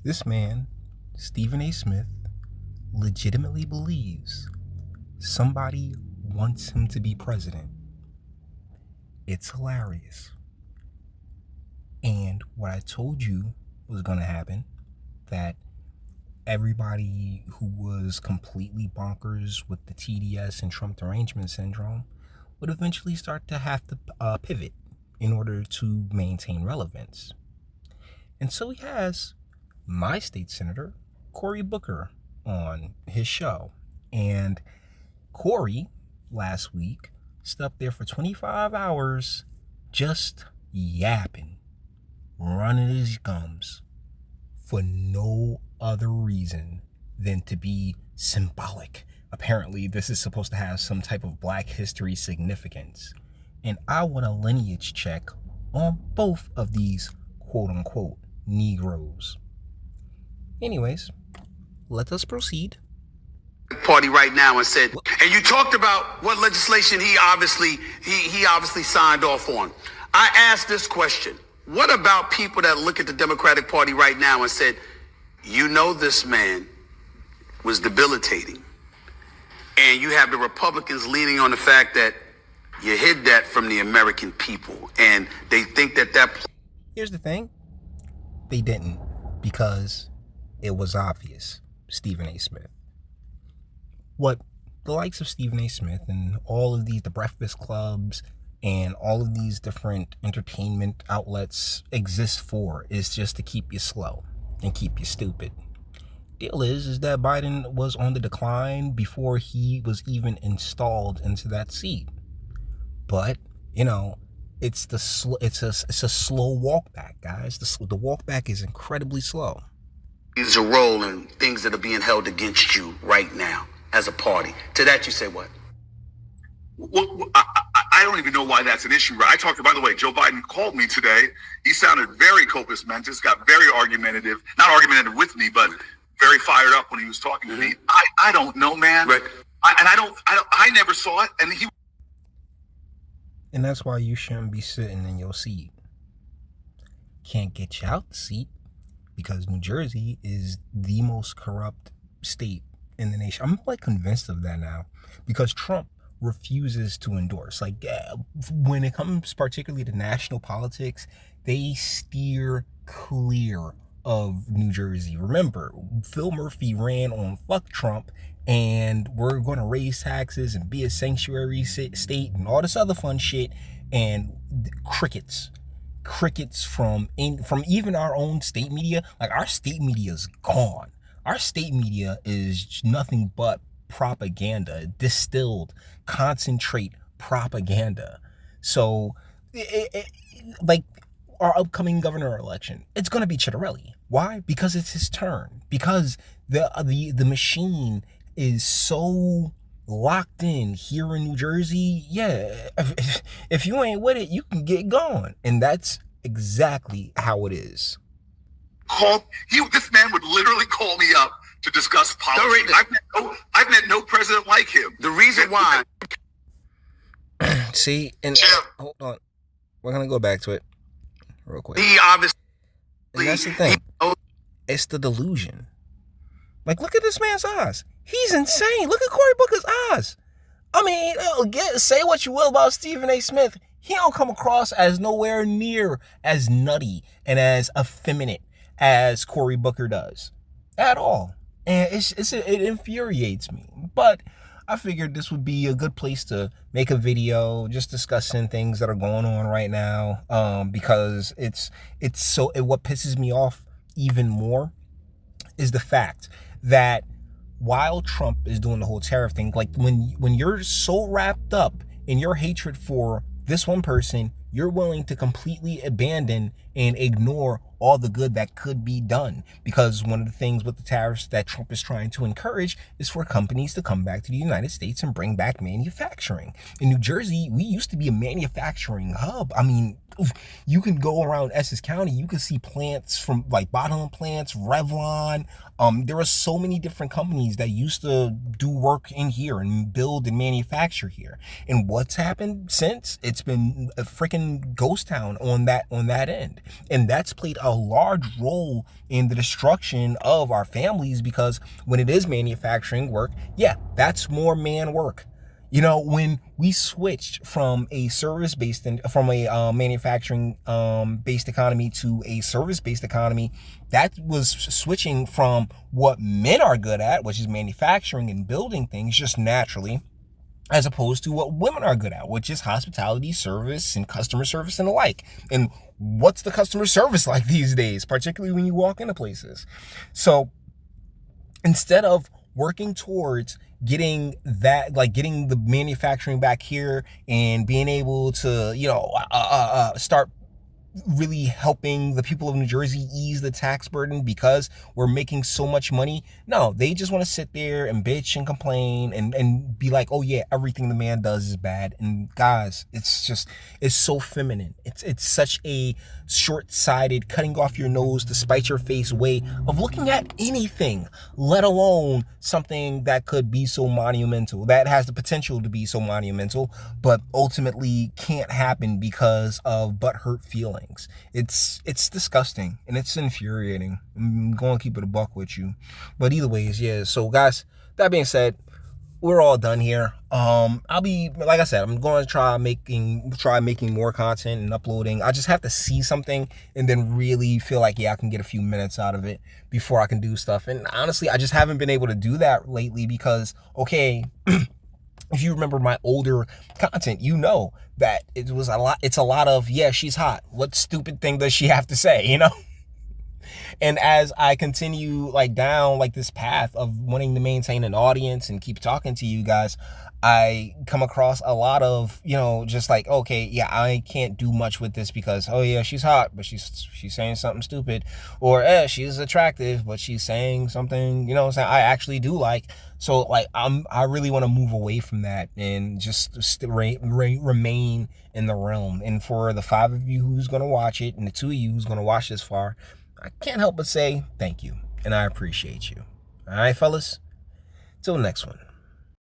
This man, Stephen A. Smith, legitimately believes somebody wants him to be president. It's hilarious. And what I told you was going to happen, that everybody who was completely bonkers with the TDS and Trump derangement syndrome would eventually start to have to pivot in order to maintain relevance. And so he has my state senator, Cory Booker, on his show. And Cory, last week, stood up there for 25 hours just yapping, running his gums, for no other reason than to be symbolic. Apparently, this is supposed to have some type of Black history significance. And I want a lineage check on both of these quote-unquote Negroes. Anyways, let us proceed. Party right now and said, and you talked about what legislation he obviously signed off on. I asked this question: what about people that look at the Democratic Party right now and said, you know, this man was debilitating, and you have the Republicans leaning on the fact that you hid that from the American people, and they think that. Here's the thing: they didn't, because it was obvious. Stephen A. Smith. What the likes of Stephen A. Smith and all of the Breakfast Clubs and all of these different entertainment outlets exist for is just to keep you slow and keep you stupid. Deal is that Biden was on the decline before he was even installed into that seat. But, you know, it's a slow walk back, guys. The walk back is incredibly slow. There's a role in things that are being held against you right now as a party. To that you say what? Well, I don't even know why that's an issue. I talked, by the way, Joe Biden called me today. He sounded very compos mentis, got very argumentative, not argumentative with me, but very fired up when he was talking to me. I don't know, man. Right. I never saw it. And that's why you shouldn't be sitting in your seat. Can't get you out the seat because New Jersey is the most corrupt state in the nation. I'm like convinced of that now because Trump refuses to endorse. Like when it comes particularly to national politics, they steer clear of New Jersey. Remember, Phil Murphy ran on fuck Trump and we're going to raise taxes and be a sanctuary state and all this other fun shit, and crickets from even our own state media. Like, our state media is gone. Our state media is nothing but propaganda, distilled, concentrate propaganda. So, like our upcoming governor election, it's going to be Chitterelli. Why? Because it's his turn. Because the machine is so locked in here in New Jersey. Yeah, if you ain't with it, you can get gone. And that's exactly how it is. This man would literally call me up to discuss policy. I've met no president like him. The reason why. See, and hold on, we're gonna go back to it real quick. He obviously. And that's the thing. It's the delusion. Like, look at this man's eyes. He's insane. Look at Cory Booker's eyes. I mean, say what you will about Stephen A. Smith, he don't come across as nowhere near as nutty and as effeminate as Cory Booker does at all. And it infuriates me. But I figured this would be a good place to make a video just discussing things that are going on right now, because what pisses me off even more is the fact that while Trump is doing the whole tariff thing, like when you're so wrapped up in your hatred for this one person, you're willing to completely abandon and ignore all the good that could be done. Because one of the things with the tariffs that Trump is trying to encourage is for companies to come back to the United States and bring back manufacturing. In New Jersey, we used to be a manufacturing hub. I mean, you can go around Essex County, you can see plants from like bottling plants, Revlon. There are so many different companies that used to do work in here and build and manufacture here. And what's happened since? It's been a freaking fucking ghost town on that end. And that's played a large role in the destruction of our families, because when it is manufacturing work, yeah, that's more man work. You know, when we switched from a manufacturing based economy to a service based economy, that was switching from what men are good at, which is manufacturing and building things just naturally, as opposed to what women are good at, which is hospitality, service, and customer service and the like. And what's the customer service like these days, particularly when you walk into places? So instead of working towards getting the manufacturing back here and being able to, start really helping the people of New Jersey ease the tax burden because we're making so much money. No, they just want to sit there and bitch and complain and be like, oh yeah, everything the man does is bad. And guys, it's so feminine. It's such a short-sighted, cutting off your nose to spite your face way of looking at anything, let alone something that could be so monumental, that has the potential to be so monumental, but ultimately can't happen because of butthurt feelings. It's disgusting and it's infuriating. I'm going to keep it a buck with you. But either ways, yeah. So guys, that being said, we're all done here. I'll be, like I said, I'm going to try making more content and uploading. I just have to see something and then really feel like, yeah, I can get a few minutes out of it before I can do stuff. And honestly, I just haven't been able to do that lately because, okay, if you remember my older content, you know that it's a lot of, yeah, she's hot. What stupid thing does she have to say, you know? And as I continue down this path of wanting to maintain an audience and keep talking to you guys, I come across a lot of, just okay, yeah, I can't do much with this because, oh yeah, she's hot, but she's saying something stupid, or she's attractive, but she's saying something, I actually do like. So I really want to move away from that and just remain in the realm. And for the 5 of you who's going to watch it and the 2 of you who's going to watch this far, I can't help but say thank you, and I appreciate you. All right, fellas, till the next one.